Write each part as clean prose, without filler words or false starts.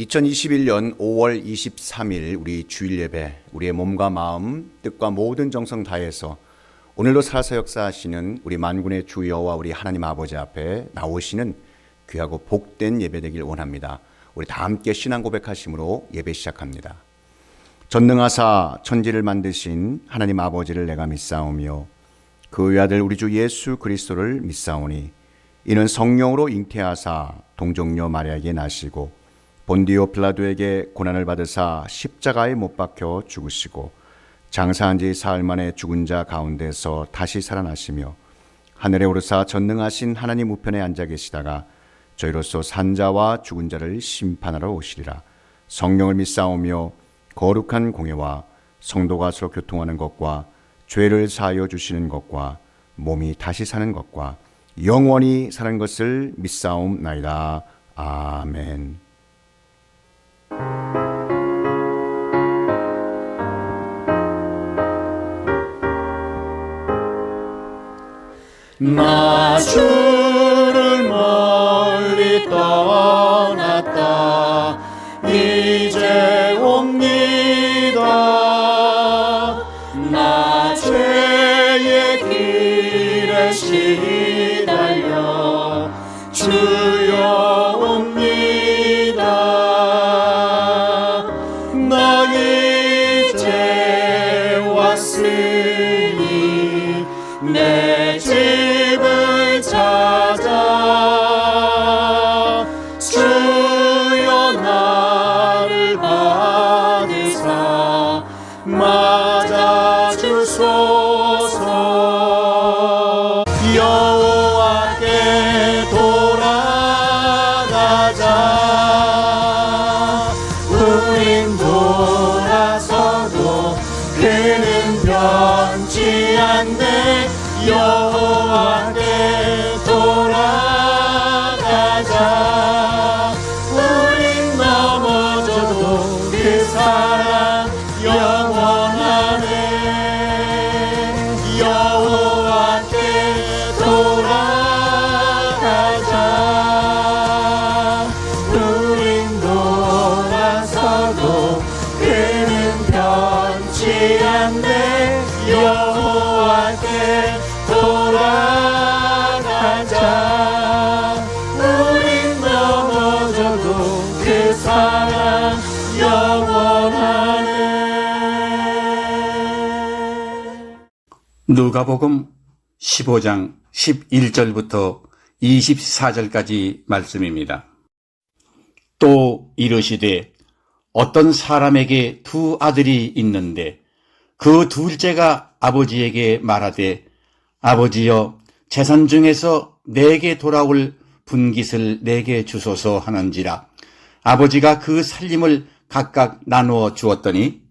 2021년 5월 23일 우리 주일 예배, 우리의 몸과 마음, 뜻과 모든 정성 다해서 오늘도 살아서 역사하시는 우리 만군의 주 여호와 우리 하나님 아버지 앞에 나오시는 귀하고 복된 예배 되길 원합니다. 우리 다 함께 신앙 고백하심으로 예배 시작합니다. 전능하사 천지를 만드신 하나님 아버지를 내가 믿사오며 그 외아들 우리 주 예수 그리스도를 믿사오니 이는 성령으로 잉태하사 동정녀 마리아에게 나시고 본디오 빌라도에게 고난을 받으사 십자가에 못 박혀 죽으시고 장사한 지 사흘 만에 죽은 자 가운데서 다시 살아나시며 하늘에 오르사 전능하신 하나님 우편에 앉아 계시다가 저희로서 산 자와 죽은 자를 심판하러 오시리라. 성령을 믿사오며 거룩한 공예와 성도가 서로 교통하는 것과 죄를 사하여 주시는 것과 몸이 다시 사는 것과 영원히 사는 것을 믿사옵나이다. 아멘. 나 주를 멀리 떠났다 이제 옵니다. 나 죄의 길에 시달려 주여 옵니다. 나 이제 왔으니 내 집을 찾아 주여 나를 받으사 맞아주소서. 여호와께 돌아가자. 우린 돌아서도 그는 변치 않네. 여호와께 돌아가자. 우린 넘어져도 그 사랑 영원하네. 여호와께 돌아가자. 우린 돌아서도 그는 변치 않네. 여호와께 돌아가자. 우린 넘어져도 그 사랑 영원하네. 누가복음 15장 11절부터 24절까지 말씀입니다. 또 이르시되 어떤 사람에게 두 아들이 있는데 그 둘째가 아버지에게 말하되 아버지여 재산 중에서 내게 돌아올 분깃을 내게 주소서 하는지라. 아버지가 그 살림을 각각 나누어 주었더니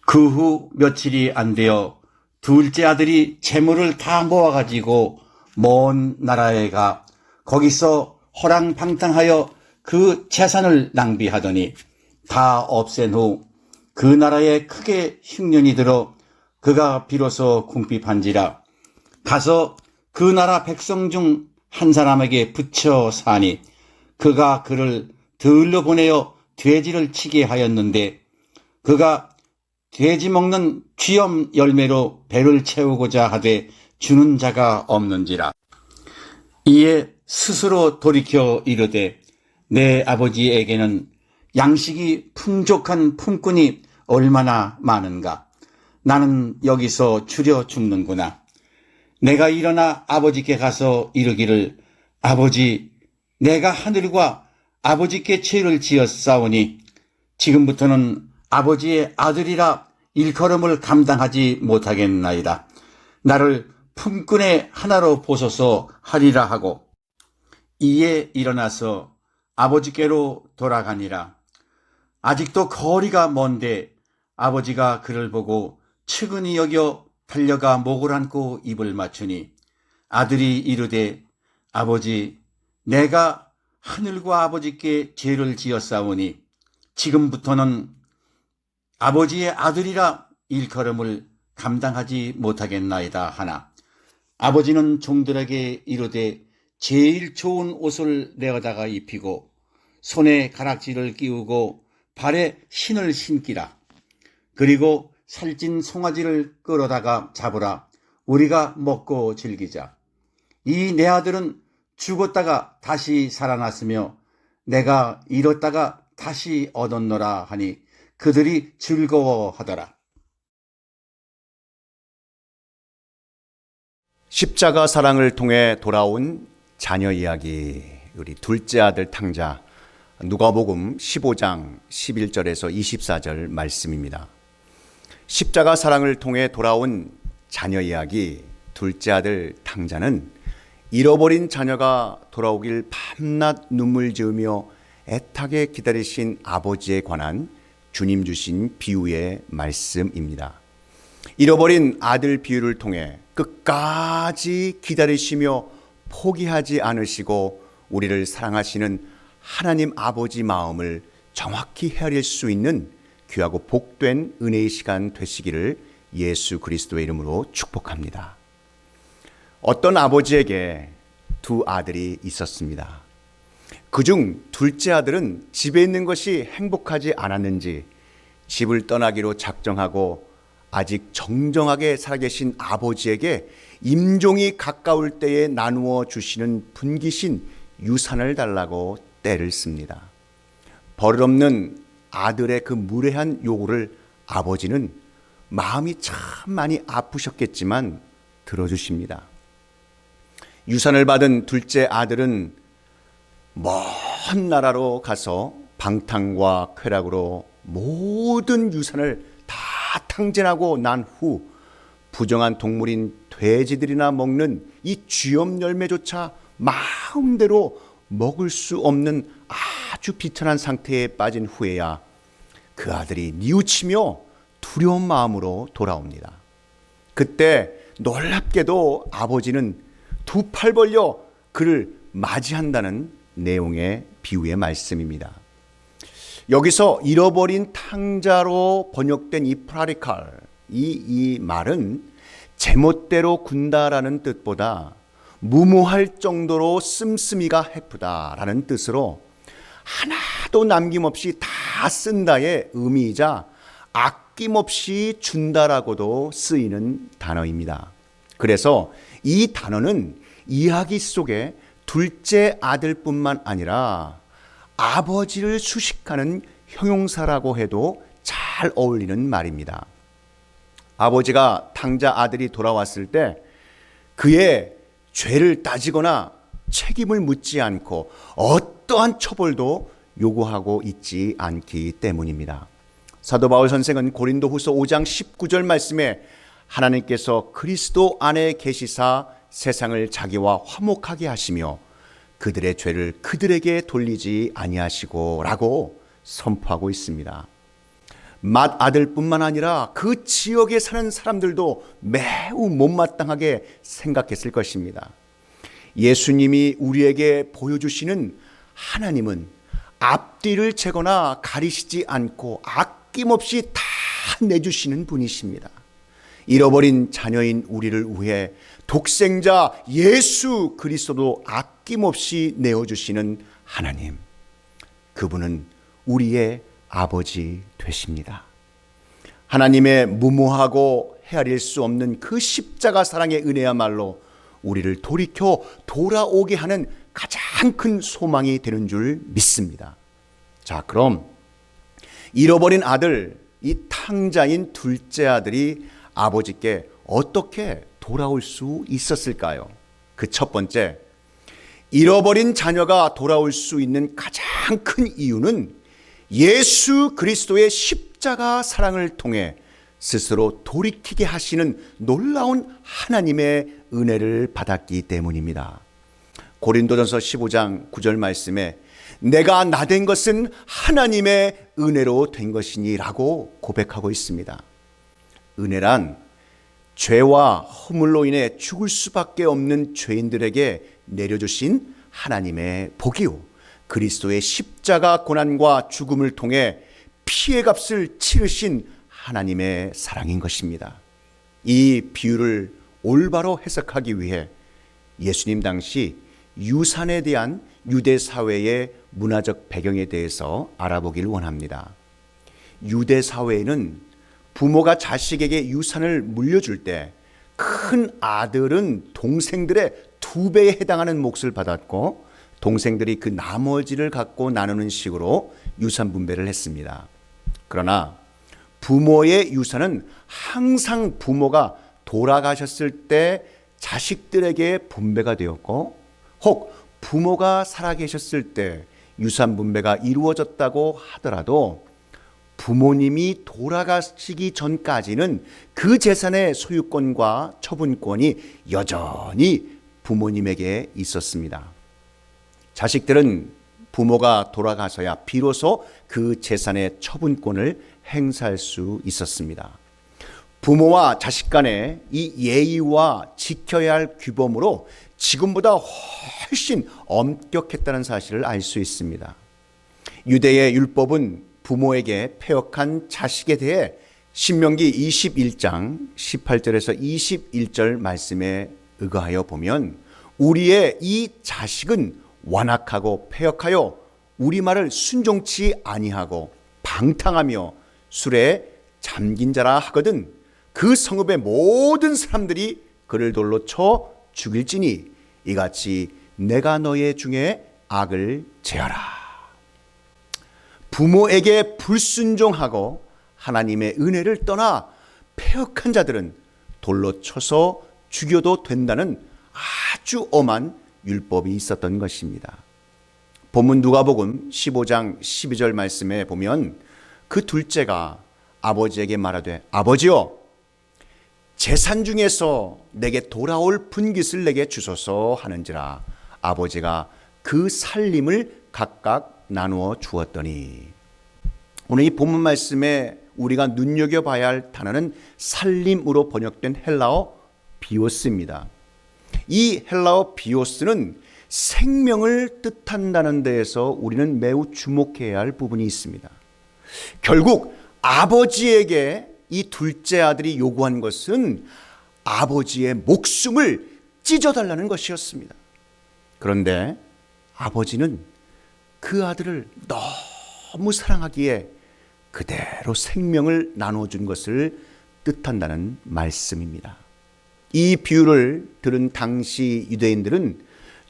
그 후 며칠이 안 되어 둘째 아들이 재물을 다 모아가지고 먼 나라에 가 거기서 허랑방탕하여 그 재산을 낭비하더니 다 없앤 후 그 나라에 크게 흉년이 들어 그가 비로소 궁핍한지라. 가서 그 나라 백성 중 한 사람에게 붙여 사니 그가 그를 들러 보내어 돼지를 치게 하였는데 그가 돼지 먹는 쥐염 열매로 배를 채우고자 하되 주는 자가 없는지라. 이에 스스로 돌이켜 이르되 내 아버지에게는 양식이 풍족한 품꾼이 얼마나 많은가. 나는 여기서 줄여 죽는구나. 내가 일어나 아버지께 가서 이르기를 아버지 내가 하늘과 아버지께 죄를 지었사오니 지금부터는 아버지의 아들이라 일컬음을 감당하지 못하겠나이다. 나를 품꾼의 하나로 보소서 하리라 하고 이에 일어나서 아버지께로 돌아가니라. 아직도 거리가 먼데 아버지가 그를 보고 측은히 여겨 달려가 목을 안고 입을 맞추니 아들이 이르되 아버지 내가 하늘과 아버지께 죄를 지었사오니 지금부터는 아버지의 아들이라 일컬음을 감당하지 못하겠나이다 하나 아버지는 종들에게 이르되 제일 좋은 옷을 내어다가 입히고 손에 가락지를 끼우고 발에 신을 신기라. 그리고 살찐 송아지를 끌어다가 잡으라. 우리가 먹고 즐기자. 이 내 아들은 죽었다가 다시 살아났으며 내가 잃었다가 다시 얻었노라 하니 그들이 즐거워하더라. 십자가 사랑을 통해 돌아온 자녀 이야기, 우리 둘째 아들 탕자, 누가복음 15장 11절에서 24절 말씀입니다. 십자가 사랑을 통해 돌아온 자녀 이야기, 둘째 아들 탕자는 잃어버린 자녀가 돌아오길 밤낮 눈물 지으며 애타게 기다리신 아버지에 관한 주님 주신 비유의 말씀입니다. 잃어버린 아들 비유를 통해 끝까지 기다리시며 포기하지 않으시고 우리를 사랑하시는 하나님 아버지 마음을 정확히 헤아릴 수 있는 귀하고 복된 은혜의 시간 되시기를 예수 그리스도의 이름으로 축복합니다. 어떤 아버지에게 두 아들이 있었습니다. 그중 둘째 아들은 집에 있는 것이 행복하지 않았는지 집을 떠나기로 작정하고 아직 정정하게 살아계신 아버지에게 임종이 가까울 때에 나누어 주시는 분기신 유산을 달라고 떼를 씁니다. 버릇없는 아들의 그 무례한 요구를 아버지는 마음이 참 많이 아프셨겠지만 들어주십니다. 유산을 받은 둘째 아들은 먼 나라로 가서 방탕과 쾌락으로 모든 유산을 다 탕진하고 난 후 부정한 동물인 돼지들이나 먹는 이 쥐염 열매조차 마음대로 먹을 수 없는 아주 비천한 상태에 빠진 후에야 그 아들이 뉘우치며 두려운 마음으로 돌아옵니다. 그때 놀랍게도 아버지는 두 팔 벌려 그를 맞이한다는 내용의 비유의 말씀입니다. 여기서 잃어버린 탕자로 번역된 이 프라디칼, 이 말은 제멋대로 군다라는 뜻보다 무모할 정도로 씀씀이가 헤프다라는 뜻으로 하나도 남김없이 다 쓴다의 의미이자 아낌없이 준다라고도 쓰이는 단어입니다. 그래서 이 단어는 이야기 속에 둘째 아들뿐만 아니라 아버지를 수식하는 형용사라고 해도 잘 어울리는 말입니다. 아버지가 탕자 아들이 돌아왔을 때 그의 죄를 따지거나 책임을 묻지 않고 어떠한 처벌도 요구하고 있지 않기 때문입니다. 사도 바울 선생은 고린도후서 5장 19절 말씀에 하나님께서 그리스도 안에 계시사 세상을 자기와 화목하게 하시며 그들의 죄를 그들에게 돌리지 아니하시고 라고 선포하고 있습니다. 맏아들뿐만 아니라 그 지역에 사는 사람들도 매우 못마땅하게 생각했을 것입니다. 예수님이 우리에게 보여주시는 하나님은 앞뒤를 재거나 가리시지 않고 아낌없이 다 내주시는 분이십니다. 잃어버린 자녀인 우리를 위해 독생자 예수 그리스도도 아낌없이 내어주시는 하나님, 그분은 우리의 아버지 되십니다. 하나님의 무모하고 헤아릴 수 없는 그 십자가 사랑의 은혜야말로 우리를 돌이켜 돌아오게 하는 가장 큰 소망이 되는 줄 믿습니다. 자, 그럼 잃어버린 아들, 이 탕자인 둘째 아들이 아버지께 어떻게 돌아올 수 있었을까요? 그 첫 번째, 잃어버린 자녀가 돌아올 수 있는 가장 큰 이유는 예수 그리스도의 십자가 사랑을 통해 스스로 돌이키게 하시는 놀라운 하나님의 은혜를 받았기 때문입니다. 고린도전서 15장 9절 말씀에 내가 나된 것은 하나님의 은혜로 된 것이니라고 고백하고 있습니다. 은혜란 죄와 허물로 인해 죽을 수밖에 없는 죄인들에게 내려주신 하나님의 복이요, 그리스도의 십자가 고난과 죽음을 통해 피의 값을 치르신 하나님의 사랑인 것입니다. 이 비유를 올바로 해석하기 위해 예수님 당시 유산에 대한 유대 사회의 문화적 배경에 대해서 알아보길 원합니다. 유대 사회에는 부모가 자식에게 유산을 물려줄 때 큰 아들은 동생들의 2배에 해당하는 몫을 받았고 동생들이 그 나머지를 갖고 나누는 식으로 유산 분배를 했습니다. 그러나 부모의 유산은 항상 부모가 돌아가셨을 때 자식들에게 분배가 되었고 혹 부모가 살아계셨을 때 유산 분배가 이루어졌다고 하더라도 부모님이 돌아가시기 전까지는 그 재산의 소유권과 처분권이 여전히 부모님에게 있었습니다. 자식들은 부모가 돌아가서야 비로소 그 재산의 처분권을 행사할 수 있었습니다. 부모와 자식 간의 이 예의와 지켜야 할 규범으로 지금보다 훨씬 엄격했다는 사실을 알 수 있습니다. 유대의 율법은 부모에게 패역한 자식에 대해 신명기 21장 18절에서 21절 말씀에 의거하여 보면 우리의 이 자식은 완악하고 패역하여 우리 말을 순종치 아니하고 방탕하며 술에 잠긴 자라 하거든 그 성읍의 모든 사람들이 그를 돌로 쳐 죽일지니 이같이 내가 너의 중에 악을 제하라. 부모에게 불순종하고 하나님의 은혜를 떠나 패역한 자들은 돌로 쳐서 죽여도 된다는 아주 엄한 율법이 있었던 것입니다. 본문 누가복음 15장 12절 말씀에 보면 그 둘째가 아버지에게 말하되 아버지여 재산 중에서 내게 돌아올 분깃을 내게 주소서 하는지라 아버지가 그 살림을 각각 나누어 주었더니 오늘 이 본문 말씀에 우리가 눈여겨봐야 할 단어는 살림으로 번역된 헬라어 비오스입니다. 이 헬라어 비오스는 생명을 뜻한다는 데에서 우리는 매우 주목해야 할 부분이 있습니다. 결국 아버지에게 이 둘째 아들이 요구한 것은 아버지의 목숨을 찢어달라는 것이었습니다. 그런데 아버지는 그 아들을 너무 사랑하기에 그대로 생명을 나눠준 것을 뜻한다는 말씀입니다. 이 비유를 들은 당시 유대인들은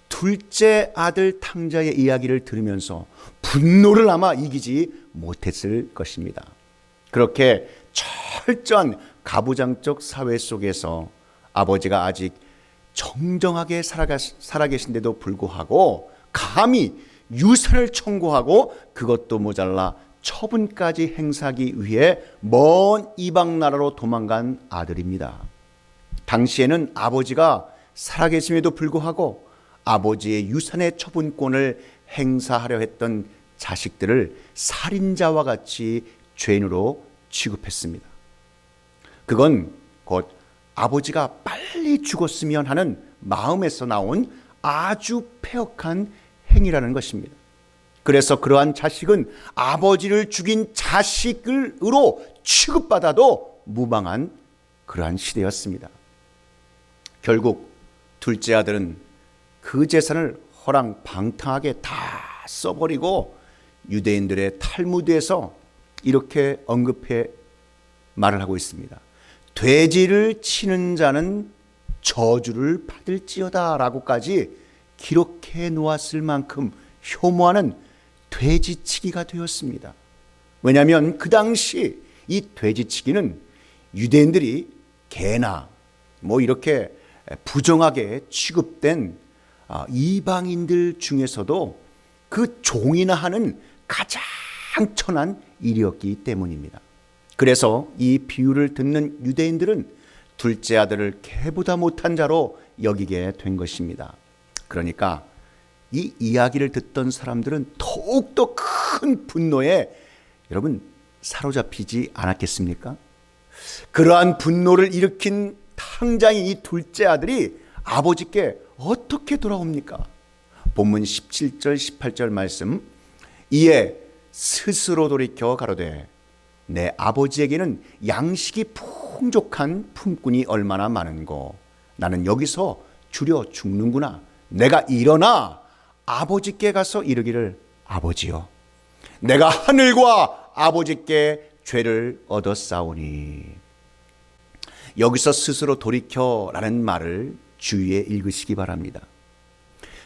둘째 아들 탕자의 이야기를 들으면서 분노를 아마 이기지 못했을 것입니다. 그렇게 철저한 가부장적 사회 속에서 아버지가 아직 정정하게 살아계신데도 불구하고 감히 유산을 청구하고 그것도 모자라 처분까지 행사하기 위해 먼 이방 나라로 도망간 아들입니다. 당시에는 아버지가 살아계심에도 불구하고 아버지의 유산의 처분권을 행사하려 했던 자식들을 살인자와 같이 죄인으로 취급했습니다. 그건 곧 아버지가 빨리 죽었으면 하는 마음에서 나온 아주 패역한 행위라는 것입니다. 그래서 그러한 자식은 아버지를 죽인 자식으로 취급받아도 무방한 그러한 시대였습니다. 결국 둘째 아들은 그 재산을 허랑방탕하게 다 써버리고 유대인들의 탈무드에서 이렇게 언급해 말을 하고 있습니다. 돼지를 치는 자는 저주를 받을지어다 라고까지 기록해 놓았을 만큼 혐오하는 돼지치기가 되었습니다. 왜냐하면 그 당시 이 돼지치기는 유대인들이 개나 이렇게 부정하게 취급된 이방인들 중에서도 그 종이나 하는 가장 천한 일이었기 때문입니다. 그래서 이 비유를 듣는 유대인들은 둘째 아들을 개보다 못한 자로 여기게 된 것입니다. 그러니까 이 이야기를 듣던 사람들은 더욱더 큰 분노에 여러분 사로잡히지 않았겠습니까? 그러한 분노를 일으킨 탕자인 이 둘째 아들이 아버지께 어떻게 돌아옵니까? 본문 17절 18절 말씀 이에 스스로 돌이켜 가로되 내 아버지에게는 양식이 풍족한 품꾼이 얼마나 많은고 나는 여기서 줄여 죽는구나 내가 일어나 아버지께 가서 이르기를 아버지여 내가 하늘과 아버지께 죄를 얻었사오니. 여기서 스스로 돌이켜라는 말을 주위에 읽으시기 바랍니다.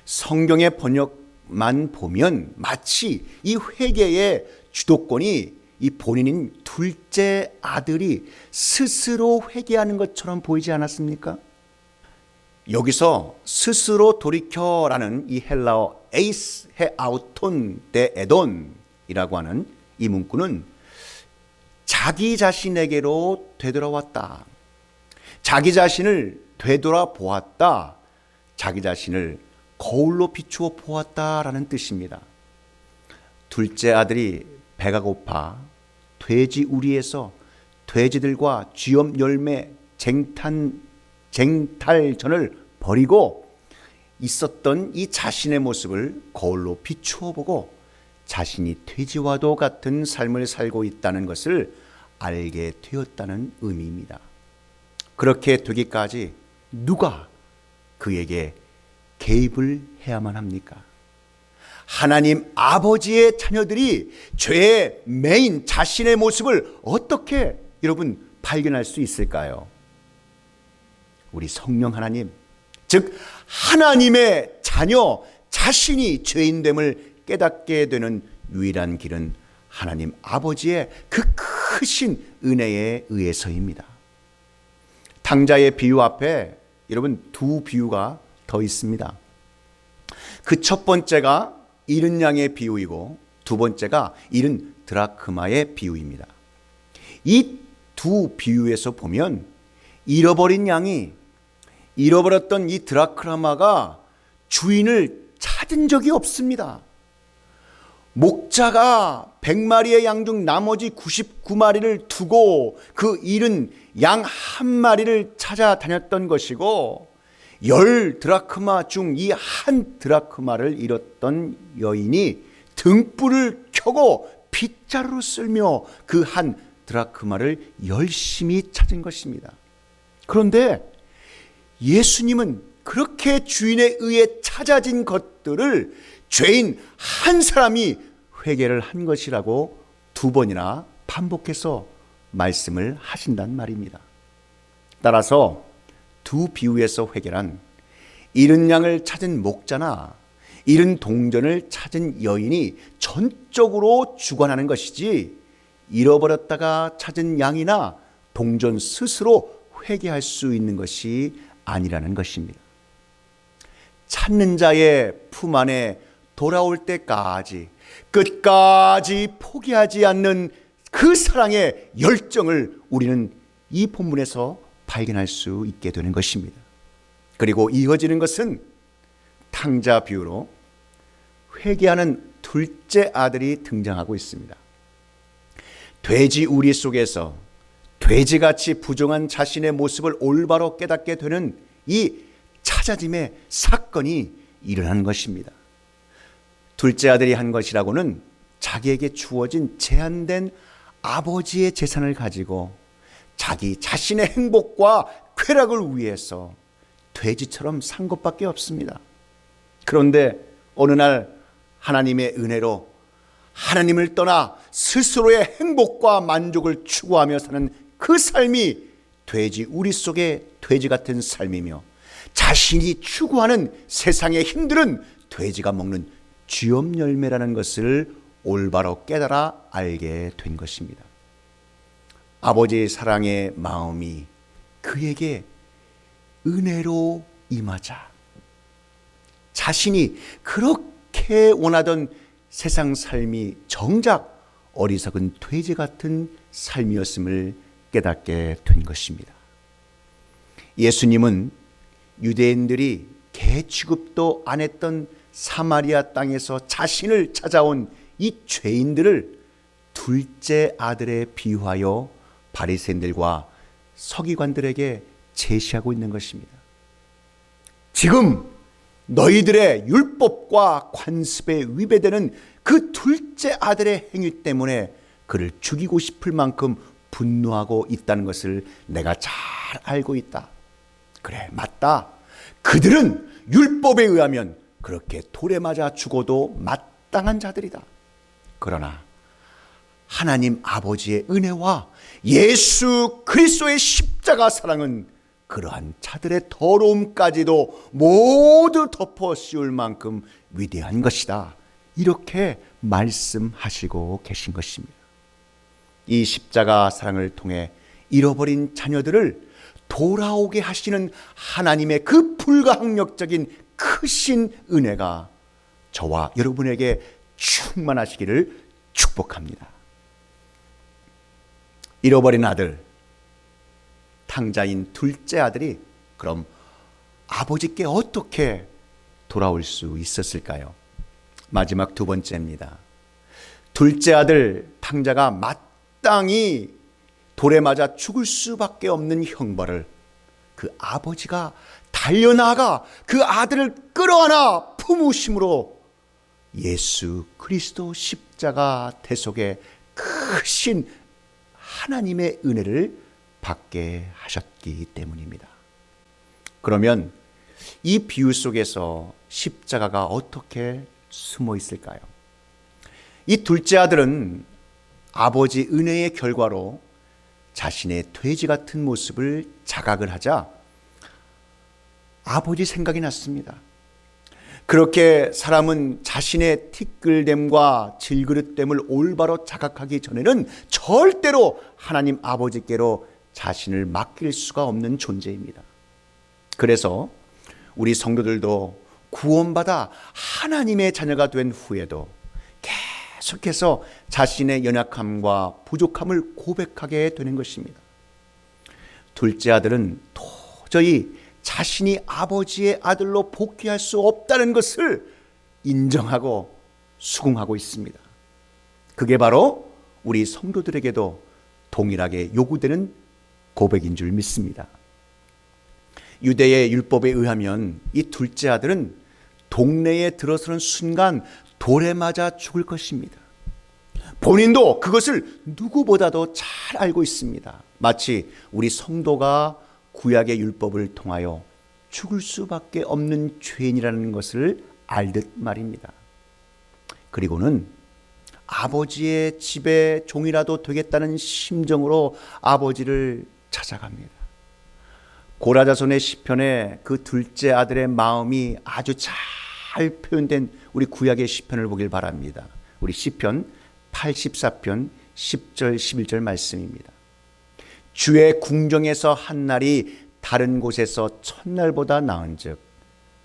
성경의 번역만 보면 마치 이 회개의 주도권이 이 본인인 둘째 아들이 스스로 회개하는 것처럼 보이지 않았습니까? 여기서 스스로 돌이켜라는 이 헬라어 에이스 헤아우톤 데 에돈이라고 하는 이 문구는 자기 자신에게로 되돌아왔다, 자기 자신을 되돌아보았다, 자기 자신을 거울로 비추어 보았다라는 뜻입니다. 둘째 아들이 배가 고파 돼지 우리에서 돼지들과 쥐염 열매 쟁탈전을 버리고 있었던 이 자신의 모습을 거울로 비추어 보고 자신이 돼지와도 같은 삶을 살고 있다는 것을 알게 되었다는 의미입니다. 그렇게 되기까지 누가 그에게 개입을 해야만 합니까? 하나님 아버지의 자녀들이 죄의 메인 자신의 모습을 어떻게 여러분 발견할 수 있을까요? 우리 성령 하나님, 즉 하나님의 자녀 자신이 죄인됨을 깨닫게 되는 유일한 길은 하나님 아버지의 그 크신 은혜에 의해서입니다. 탕자의 비유 앞에 여러분 두 비유가 더 있습니다. 그 첫 번째가 잃은 양의 비유이고 두 번째가 잃은 드라크마의 비유입니다. 이 두 비유에서 보면 잃어버린 양이, 잃어버렸던 이 드라크마가 주인을 찾은 적이 없습니다. 목자가 100마리의 양 중 나머지 99마리를 두고 그 잃은 양 한 마리를 찾아다녔던 것이고 10 드라크마 중 이 한 드라크마를 잃었던 여인이 등불을 켜고 빗자루로 쓸며 그 한 드라크마를 열심히 찾은 것입니다. 그런데 예수님은 그렇게 주인에 의해 찾아진 것들을 죄인 한 사람이 회개를 한 것이라고 두 번이나 반복해서 말씀을 하신단 말입니다. 따라서 두 비유에서 회개란 잃은 양을 찾은 목자나 잃은 동전을 찾은 여인이 전적으로 주관하는 것이지 잃어버렸다가 찾은 양이나 동전 스스로 회개할 수 있는 것이 아니라는 것입니다. 찾는 자의 품 안에 돌아올 때까지 끝까지 포기하지 않는 그 사랑의 열정을 우리는 이 본문에서 발견할 수 있게 되는 것입니다. 그리고 이어지는 것은 탕자 비유로 회개하는 둘째 아들이 등장하고 있습니다. 돼지 우리 속에서 돼지같이 부정한 자신의 모습을 올바로 깨닫게 되는 이 찾아짐의 사건이 일어난 것입니다. 둘째 아들이 한 것이라고는 자기에게 주어진 제한된 아버지의 재산을 가지고 자기 자신의 행복과 쾌락을 위해서 돼지처럼 산 것밖에 없습니다. 그런데 어느 날 하나님의 은혜로 하나님을 떠나 스스로의 행복과 만족을 추구하며 사는 그 삶이 돼지 우리 속의 돼지 같은 삶이며 자신이 추구하는 세상의 힘들은 돼지가 먹는 쥐염 열매라는 것을 올바로 깨달아 알게 된 것입니다. 아버지의 사랑의 마음이 그에게 은혜로 임하자 자신이 그렇게 원하던 세상 삶이 정작 어리석은 돼지 같은 삶이었음을 깨닫게 된 것입니다. 예수님은 유대인들이 개 취급도 안 했던 사마리아 땅에서 자신을 찾아온 이 죄인들을 둘째 아들에 비유하여 바리새인들과 서기관들에게 제시하고 있는 것입니다. 지금 너희들의 율법과 관습에 위배되는 그 둘째 아들의 행위 때문에 그를 죽이고 싶을 만큼 분노하고 있다는 것을 내가 잘 알고 있다. 그래, 맞다. 그들은 율법에 의하면 그렇게 돌에 맞아 죽어도 마땅한 자들이다. 그러나 하나님 아버지의 은혜와 예수 그리스도의 십자가 사랑은 그러한 자들의 더러움까지도 모두 덮어 씌울 만큼 위대한 것이다. 이렇게 말씀하시고 계신 것입니다. 이 십자가 사랑을 통해 잃어버린 자녀들을 돌아오게 하시는 하나님의 그 불가항력적인 크신 은혜가 저와 여러분에게 충만하시기를 축복합니다. 잃어버린 아들, 탕자인 둘째 아들이 그럼 아버지께 어떻게 돌아올 수 있었을까요? 마지막 두 번째입니다. 둘째 아들 탕자가 마땅히 돌에 맞아 죽을 수밖에 없는 형벌을 그 아버지가 달려나가 그 아들을 끌어안아 품으심으로 예수 그리스도 십자가 대속에 크신 하나님의 은혜를 받게 하셨기 때문입니다. 그러면 이 비유 속에서 십자가가 어떻게 숨어 있을까요? 이 둘째 아들은 아버지 은혜의 결과로 자신의 돼지 같은 모습을 자각을 하자 아버지 생각이 났습니다. 그렇게 사람은 자신의 티끌됨과 질그릇됨을 올바로 자각하기 전에는 절대로 하나님 아버지께로 자신을 맡길 수가 없는 존재입니다. 그래서 우리 성도들도 구원받아 하나님의 자녀가 된 후에도 계속해서 자신의 연약함과 부족함을 고백하게 되는 것입니다. 둘째 아들은 도저히 자신이 아버지의 아들로 복귀할 수 없다는 것을 인정하고 수긍하고 있습니다. 그게 바로 우리 성도들에게도 동일하게 요구되는 고백인 줄 믿습니다. 유대의 율법에 의하면 이 둘째 아들은 동네에 들어서는 순간 돌에 맞아 죽을 것입니다. 본인도 그것을 누구보다도 잘 알고 있습니다. 마치 우리 성도가 구약의 율법을 통하여 죽을 수밖에 없는 죄인이라는 것을 알듯 말입니다. 그리고는 아버지의 집의 종이라도 되겠다는 심정으로 아버지를 찾아갑니다. 고라자손의 시편에 그 둘째 아들의 마음이 아주 잘 표현된 우리 구약의 시편을 보길 바랍니다. 우리 시편 84편 10절 11절 말씀입니다. 주의 궁정에서 한 날이 다른 곳에서 첫날보다 나은즉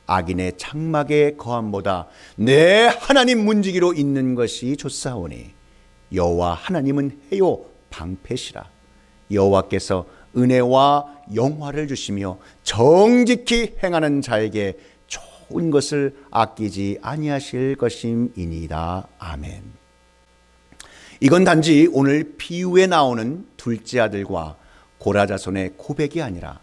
악인의 장막의 거함보다 내 하나님 문지기로 있는 것이 좋사오니 여호와 하나님은 해요 방패시라. 여호와께서 은혜와 영화를 주시며 정직히 행하는 자에게 좋은 것을 아끼지 아니하실 것임이니이다. 아멘. 이건 단지 오늘 비유에 나오는 둘째 아들과 고라자손의 고백이 아니라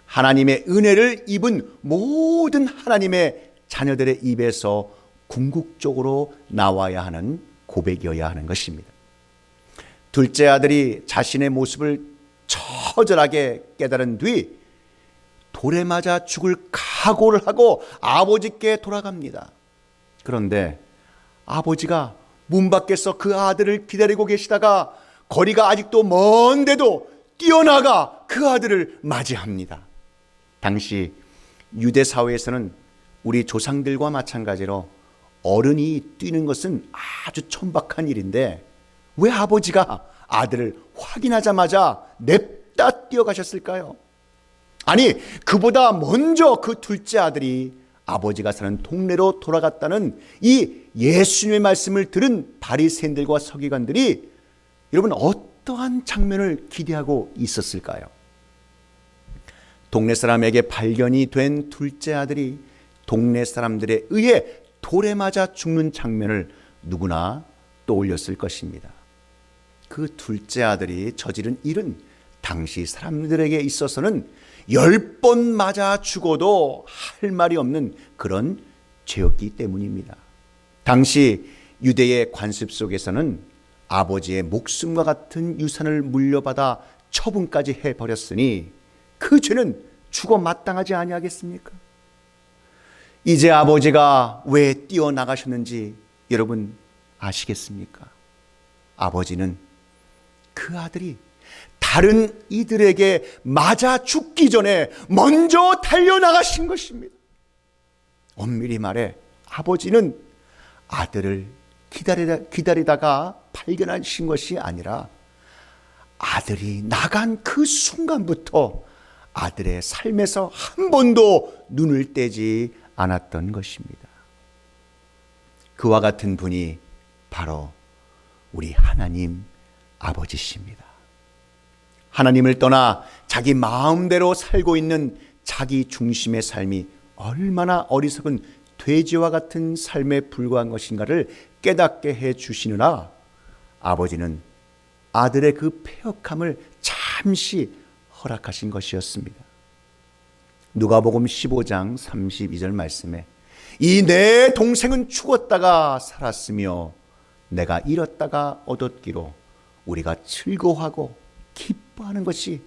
하나님의 은혜를 입은 모든 하나님의 자녀들의 입에서 궁극적으로 나와야 하는 고백이어야 하는 것입니다. 둘째 아들이 자신의 모습을 처절하게 깨달은 뒤 돌에 맞아 죽을 각오를 하고 아버지께 돌아갑니다. 그런데 아버지가 문 밖에서 그 아들을 기다리고 계시다가 거리가 아직도 먼데도 뛰어나가 그 아들을 맞이합니다. 당시 유대 사회에서는 우리 조상들과 마찬가지로 어른이 뛰는 것은 아주 천박한 일인데 왜 아버지가 아들을 확인하자마자 냅다 뛰어가셨을까요? 아니, 그보다 먼저 그 둘째 아들이 아버지가 사는 동네로 돌아갔다는 이 예수님의 말씀을 들은 바리새인들과 서기관들이 여러분 어떠한 장면을 기대하고 있었을까요? 동네 사람에게 발견이 된 둘째 아들이 동네 사람들에 의해 돌에 맞아 죽는 장면을 누구나 떠올렸을 것입니다. 그 둘째 아들이 저지른 일은 당시 사람들에게 있어서는 10번 맞아 죽어도 할 말이 없는 그런 죄였기 때문입니다. 당시 유대의 관습 속에서는 아버지의 목숨과 같은 유산을 물려받아 처분까지 해버렸으니 그 죄는 죽어 마땅하지 아니하겠습니까? 이제 아버지가 왜 뛰어나가셨는지 여러분 아시겠습니까? 아버지는 그 아들이 다른 이들에게 맞아 죽기 전에 먼저 달려나가신 것입니다. 엄밀히 말해 아버지는 아들을 기다리다가 발견하신 것이 아니라 아들이 나간 그 순간부터 아들의 삶에서 한 번도 눈을 떼지 않았던 것입니다. 그와 같은 분이 바로 우리 하나님 아버지십니다. 하나님을 떠나 자기 마음대로 살고 있는 자기 중심의 삶이 얼마나 어리석은 돼지와 같은 삶에 불과한 것인가를 깨닫게 해 주시느라 아버지는 아들의 그 패역함을 잠시 허락하신 것이었습니다. 누가복음 15장 32절 말씀에 이 내 동생은 죽었다가 살았으며 내가 잃었다가 얻었기로 우리가 즐거워하고 기뻐하는 것이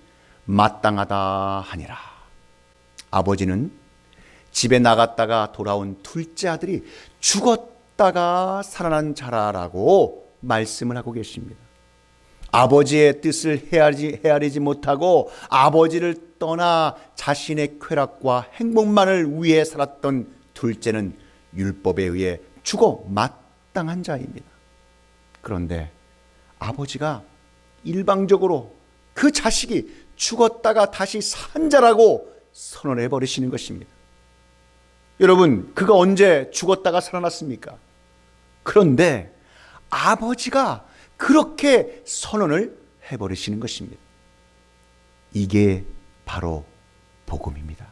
마땅하다 하니라. 아버지는 집에 나갔다가 돌아온 둘째 아들이 죽었다가 살아난 자라라고 말씀을 하고 계십니다. 아버지의 뜻을 헤아리지 못하고 아버지를 떠나 자신의 쾌락과 행복만을 위해 살았던 둘째는 율법에 의해 죽어 마땅한 자입니다. 그런데 아버지가 일방적으로 그 자식이 죽었다가 다시 산 자라고 선언해 버리시는 것입니다. 여러분, 그가 언제 죽었다가 살아났습니까? 그런데 아버지가 그렇게 선언을 해버리시는 것입니다. 이게 바로 복음입니다.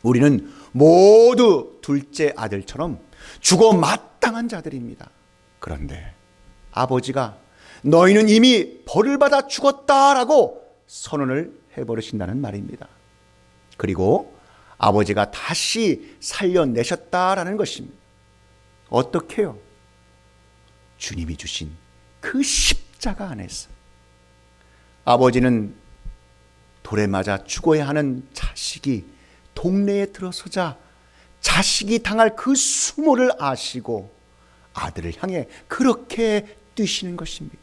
우리는 모두 둘째 아들처럼 죽어 마땅한 자들입니다. 그런데 아버지가 너희는 이미 벌을 받아 죽었다라고 선언을 해버리신다는 말입니다. 그리고 아버지가 다시 살려내셨다라는 것입니다. 어떻게요? 주님이 주신 그 십자가 안에서 아버지는 돌에 맞아 죽어야 하는 자식이 동네에 들어서자 자식이 당할 그 수모를 아시고 아들을 향해 그렇게 뛰시는 것입니다.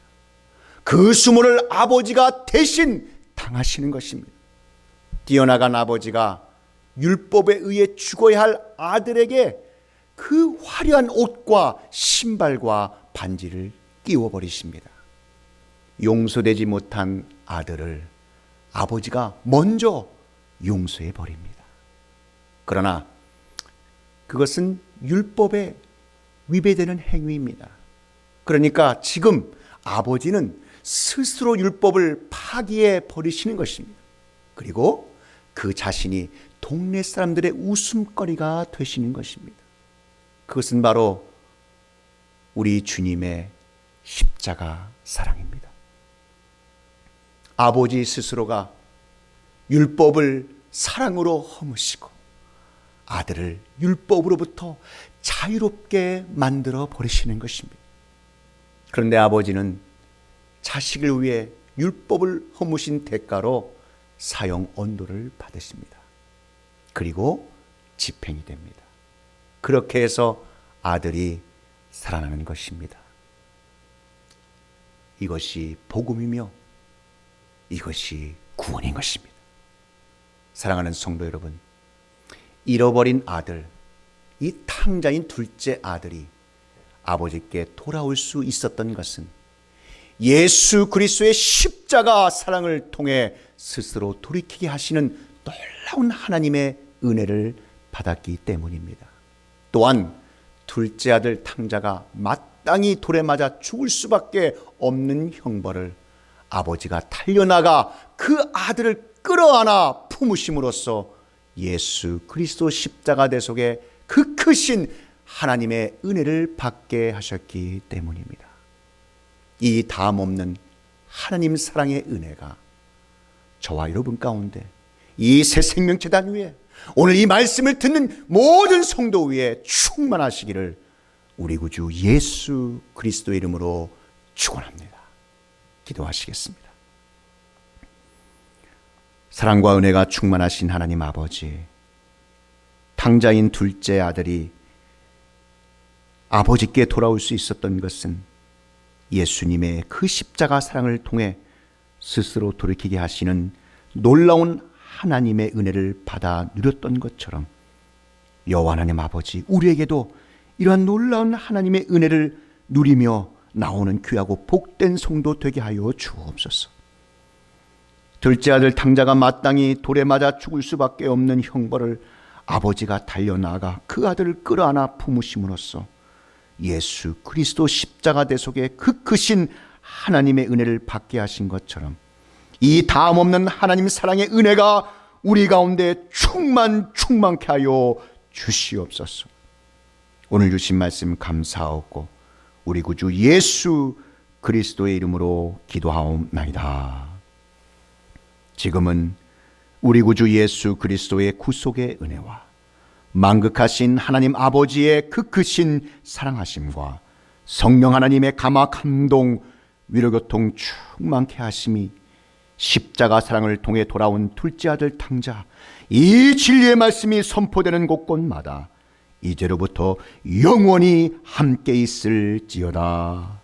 그 수모를 아버지가 대신 당하시는 것입니다. 뛰어나간 아버지가 율법에 의해 죽어야 할 아들에게 그 화려한 옷과 신발과 반지를 끼워버리십니다. 용서되지 못한 아들을 아버지가 먼저 용서해 버립니다. 그러나 그것은 율법에 위배되는 행위입니다. 그러니까 지금 아버지는 스스로 율법을 파기해 버리시는 것입니다. 그리고 그 자신이 동네 사람들의 웃음거리가 되시는 것입니다. 그것은 바로 우리 주님의 십자가 사랑입니다. 아버지 스스로가 율법을 사랑으로 허무시고 아들을 율법으로부터 자유롭게 만들어 버리시는 것입니다. 그런데 아버지는 자식을 위해 율법을 허무신 대가로 사형 언도를 받으십니다. 그리고 집행이 됩니다. 그렇게 해서 아들이 살아나는 것입니다. 이것이 복음이며 이것이 구원인 것입니다. 사랑하는 성도 여러분, 잃어버린 아들, 이 탕자인 둘째 아들이 아버지께 돌아올 수 있었던 것은 예수 그리스도의 십자가 사랑을 통해 스스로 돌이키게 하시는 놀라운 하나님의 은혜를 받았기 때문입니다. 또한 둘째 아들 탕자가 마땅히 돌에 맞아 죽을 수밖에 없는 형벌을 아버지가 달려나가 그 아들을 끌어안아 품으심으로써 예수 그리스도 십자가 대속에 그 크신 하나님의 은혜를 받게 하셨기 때문입니다. 이 다음 없는 하나님 사랑의 은혜가 저와 여러분 가운데 이 새 생명재단 위에 오늘 이 말씀을 듣는 모든 성도 위에 충만하시기를 우리 구주 예수 그리스도의 이름으로 축원합니다. 기도하시겠습니다. 사랑과 은혜가 충만하신 하나님 아버지, 탕자인 둘째 아들이 아버지께 돌아올 수 있었던 것은 예수님의 그 십자가 사랑을 통해 스스로 돌이키게 하시는 놀라운 하나님의 은혜를 받아 누렸던 것처럼 여호와 하나님 아버지, 우리에게도 이러한 놀라운 하나님의 은혜를 누리며 나오는 귀하고 복된 성도 되게 하여 주옵소서. 둘째 아들 탕자가 마땅히 돌에 맞아 죽을 수밖에 없는 형벌을 아버지가 달려나가 그 아들을 끌어안아 품으심으로써 예수 그리스도 십자가 대속에 그 크신 하나님의 은혜를 받게 하신 것처럼 이 다음 없는 하나님 사랑의 은혜가 우리 가운데 충만케 하여 주시옵소서. 오늘 주신 말씀 감사하고 우리 구주 예수 그리스도의 이름으로 기도하옵나이다. 지금은 우리 구주 예수 그리스도의 구속의 은혜와 만극하신 하나님 아버지의 그 크신 사랑하심과 성령 하나님의 감화 감동 위로교통 충만케 하심이 십자가 사랑을 통해 돌아온 둘째 아들 탕자, 이 진리의 말씀이 선포되는 곳곳마다 이제로부터 영원히 함께 있을지어다.